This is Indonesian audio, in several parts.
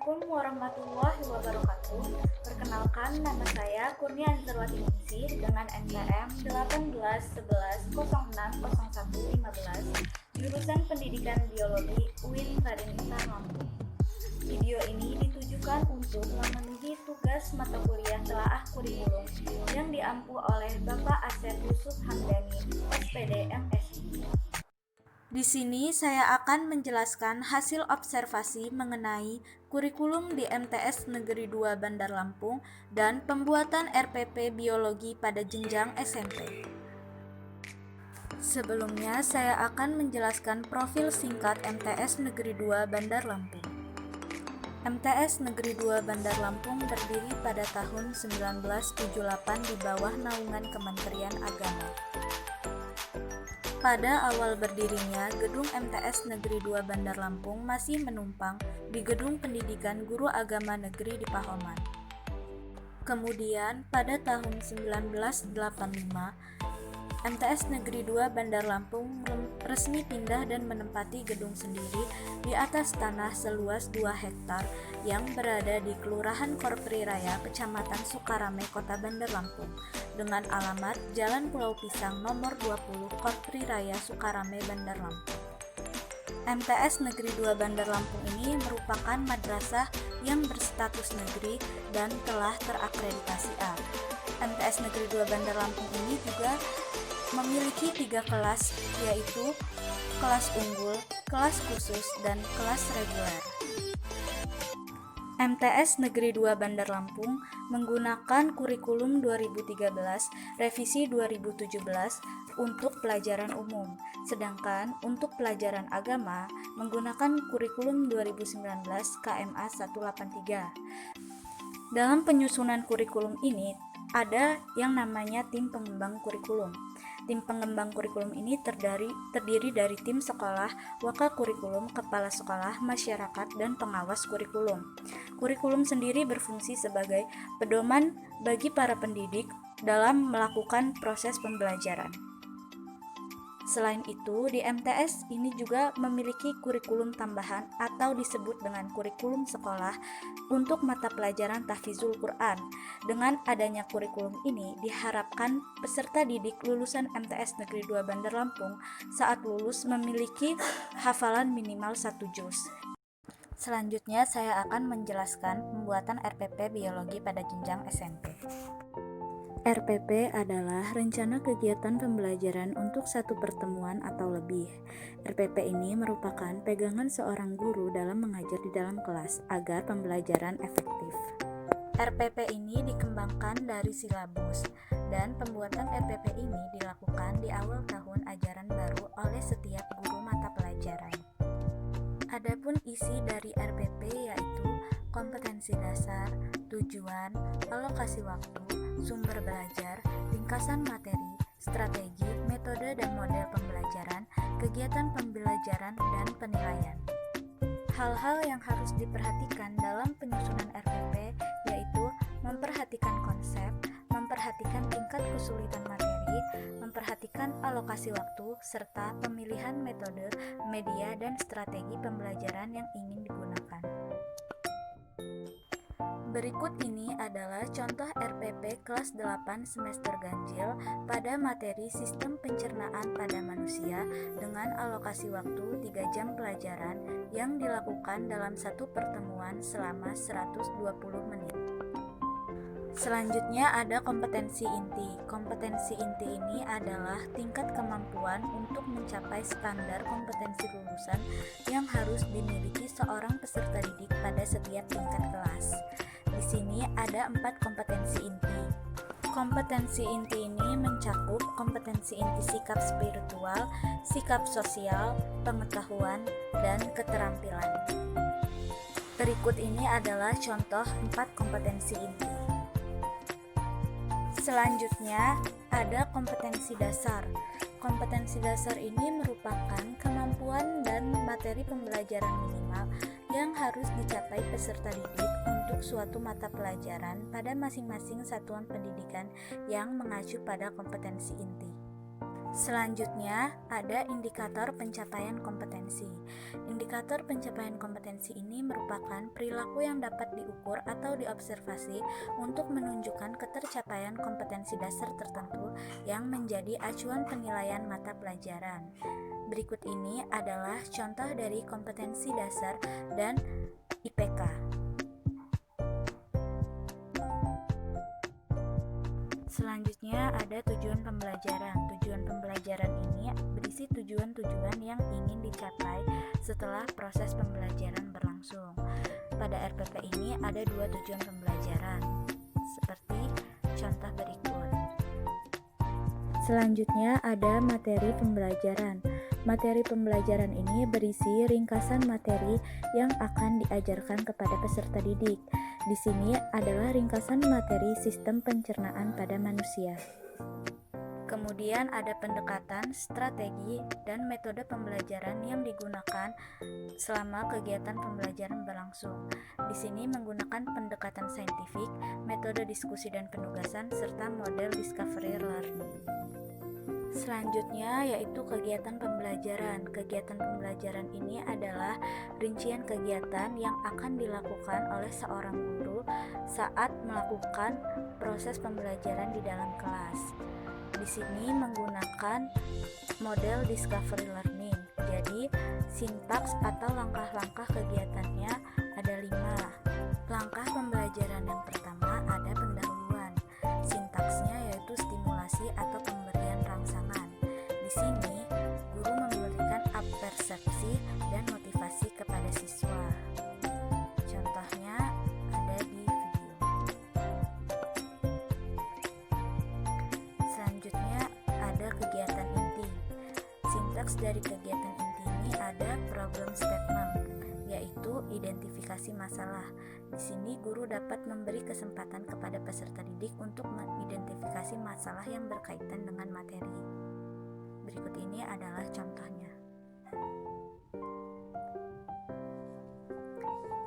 Assalamualaikum warahmatullahi wabarakatuh. Perkenalkan, nama saya Kurnia Anzarwati Ningsih dengan NPM 1811060115, jurusan Pendidikan Biologi UIN Raden Intan Lampung. Video ini ditujukan untuk memenuhi tugas mata kuliah telaah kurikulum yang diampu oleh Bapak Asep Yusuf Hamdani, SPD MSI. Di sini saya akan menjelaskan hasil observasi mengenai kurikulum di MTS Negeri 2 Bandar Lampung dan pembuatan RPP Biologi pada jenjang SMP. Sebelumnya saya akan menjelaskan profil singkat MTS Negeri 2 Bandar Lampung. MTS Negeri 2 Bandar Lampung berdiri pada tahun 1978 di bawah naungan Kementerian Agama. Pada awal berdirinya, gedung MTS Negeri 2 Bandar Lampung masih menumpang di Gedung Pendidikan Guru Agama Negeri di Pahoman. Kemudian, pada tahun 1985, MTS Negeri 2 Bandar Lampung resmi pindah dan menempati gedung sendiri di atas tanah seluas 2 hektar yang berada di Kelurahan Korpri Raya, Kecamatan Sukarame, Kota Bandar Lampung, dengan alamat Jalan Pulau Pisang nomor 20, Korpri Raya, Sukarame, Bandar Lampung. MTS Negeri 2 Bandar Lampung ini merupakan madrasah yang berstatus negeri dan telah terakreditasi A. MTS Negeri 2 Bandar Lampung ini juga memiliki 3 kelas, yaitu kelas unggul, kelas khusus, dan kelas reguler. MTS Negeri 2 Bandar Lampung menggunakan kurikulum 2013 revisi 2017 untuk pelajaran umum, sedangkan untuk pelajaran agama menggunakan kurikulum 2019 KMA 183. Dalam penyusunan kurikulum ini ada yang namanya tim pengembang kurikulum. Tim pengembang kurikulum ini terdiri dari tim sekolah, wakil kurikulum, kepala sekolah, masyarakat, dan pengawas kurikulum. Kurikulum sendiri berfungsi sebagai pedoman bagi para pendidik dalam melakukan proses pembelajaran. Selain itu, di MTS ini juga memiliki kurikulum tambahan atau disebut dengan kurikulum sekolah untuk mata pelajaran tahfizul Quran. Dengan adanya kurikulum ini, diharapkan peserta didik lulusan MTS Negeri 2 Bandar Lampung saat lulus memiliki hafalan minimal 1 juz. Selanjutnya, saya akan menjelaskan pembuatan RPP Biologi pada jenjang SMP. RPP adalah rencana kegiatan pembelajaran untuk satu pertemuan atau lebih. RPP ini merupakan pegangan seorang guru dalam mengajar di dalam kelas agar pembelajaran efektif. RPP ini dikembangkan dari silabus, dan pembuatan RPP ini dilakukan di awal tahun ajaran baru oleh setiap guru mata pelajaran. Adapun isi dari RPP yaitu kompetensi dasar, tujuan, alokasi waktu, sumber belajar, ringkasan materi, strategi, metode dan model pembelajaran, kegiatan pembelajaran, dan penilaian. Hal-hal yang harus diperhatikan dalam penyusunan RPP yaitu memperhatikan konsep, memperhatikan tingkat kesulitan materi, memperhatikan alokasi waktu, serta pemilihan metode, media, dan strategi pembelajaran yang ingin digunakan. Berikut ini adalah contoh RPP kelas 8 semester ganjil pada materi Sistem Pencernaan pada Manusia dengan alokasi waktu 3 jam pelajaran yang dilakukan dalam satu pertemuan selama 120 menit. Selanjutnya ada kompetensi inti. Kompetensi inti ini adalah tingkat kemampuan untuk mencapai standar kompetensi lulusan yang harus dimiliki seorang peserta didik pada setiap tingkat kelas. Di sini ada 4 kompetensi inti. Kompetensi inti ini mencakup kompetensi inti sikap spiritual, sikap sosial, pengetahuan, dan keterampilan. Berikut ini adalah contoh 4 kompetensi inti. Selanjutnya, ada kompetensi dasar. Kompetensi dasar ini merupakan kemampuan dan materi pembelajaran minimal yang harus dicapai peserta didik untuk suatu mata pelajaran pada masing-masing satuan pendidikan yang mengacu pada kompetensi inti. Selanjutnya, ada indikator pencapaian kompetensi. Indikator pencapaian kompetensi ini merupakan perilaku yang dapat diukur atau diobservasi untuk menunjukkan ketercapaian kompetensi dasar tertentu yang menjadi acuan penilaian mata pelajaran. Berikut ini adalah contoh dari kompetensi dasar dan IPK. Selanjutnya ada tujuan pembelajaran. Tujuan pembelajaran ini berisi tujuan-tujuan yang ingin dicapai setelah proses pembelajaran berlangsung. Pada RPP ini ada 2 tujuan pembelajaran, seperti contoh berikut. Selanjutnya ada materi pembelajaran. Materi pembelajaran ini berisi ringkasan materi yang akan diajarkan kepada peserta didik. Di sini adalah ringkasan materi sistem pencernaan pada manusia. Kemudian ada pendekatan, strategi, dan metode pembelajaran yang digunakan selama kegiatan pembelajaran berlangsung. Di sini menggunakan pendekatan saintifik, metode diskusi dan penugasan, serta model discovery learning. Selanjutnya yaitu kegiatan pembelajaran. Kegiatan pembelajaran ini adalah rincian kegiatan yang akan dilakukan oleh seorang guru saat melakukan proses pembelajaran di dalam kelas. Di sini menggunakan model discovery learning. Jadi, sintaks atau langkah-langkah kegiatannya ada 5. Langkah pembelajaran yang pertama ada pendahuluan. Sintaksnya yaitu stimulasi atau pemberian rangsangan. Di sini, guru memberikan persepsi dan motivasi kepada siswa. Contohnya ada di video. Selanjutnya ada kegiatan inti. Sintaks dari kegiatan inti ini ada problem statement, yaitu identifikasi masalah. Di sini guru dapat memberi kesempatan kepada peserta didik untuk mengidentifikasi masalah yang berkaitan dengan materi. Berikut ini adalah contohnya.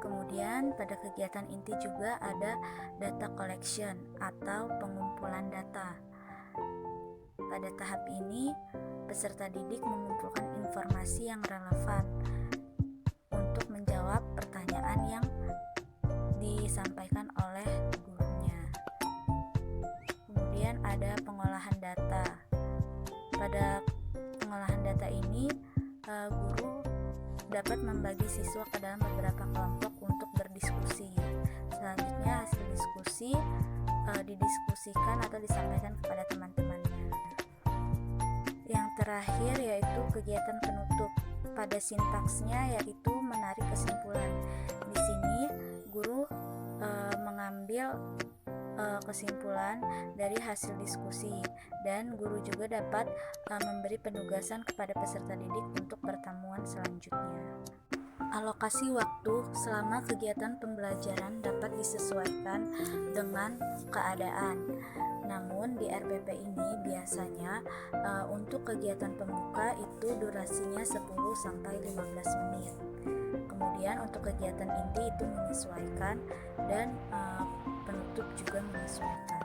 Kemudian pada kegiatan inti juga ada data collection atau pengumpulan data. Pada tahap ini, peserta didik mengumpulkan informasi yang relevan untuk menjawab pertanyaan yang disampaikan oleh gurunya. Kemudian ada pengolahan data. Pada pengolahan data ini, guru dapat membagi siswa ke dalam beberapa kelompok untuk berdiskusi. Selanjutnya hasil diskusi didiskusikan atau disampaikan kepada teman-temannya. Yang terakhir yaitu kegiatan penutup. Pada sintaksnya yaitu menarik kesimpulan. Di sini guru mengambil kesimpulan dari hasil diskusi, dan guru juga dapat memberi penugasan kepada peserta didik untuk pertemuan selanjutnya. Alokasi waktu selama kegiatan pembelajaran dapat disesuaikan dengan keadaan. Namun di RPP ini biasanya untuk kegiatan pembuka itu durasinya 10-15 menit. Kemudian untuk kegiatan inti itu menyesuaikan, dan penutup juga menyesuaikan.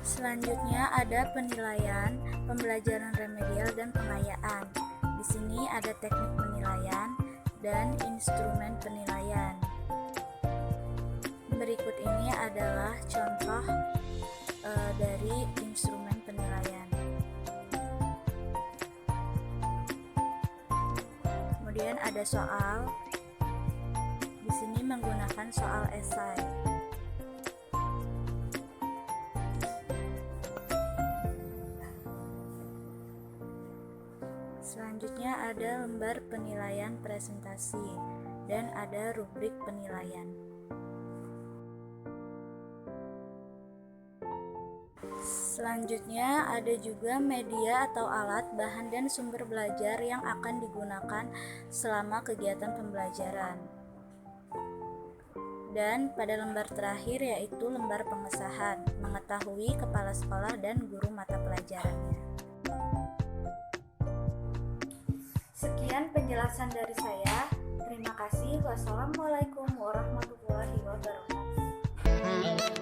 Selanjutnya ada penilaian, pembelajaran remedial dan pengayaan. Di sini ada teknik penilaian dan instrumen penilaian. Berikut ini adalah contoh dari instrumen penilaian. Kemudian ada soal. Di sini menggunakan soal esai. Selanjutnya ada lembar penilaian presentasi dan ada rubrik penilaian. Selanjutnya ada juga media atau alat, bahan dan sumber belajar yang akan digunakan selama kegiatan pembelajaran. Dan pada lembar terakhir yaitu lembar pengesahan, mengetahui kepala sekolah dan guru mata pelajarannya. Sekian penjelasan dari saya. Terima kasih. Wassalamualaikum warahmatullahi wabarakatuh.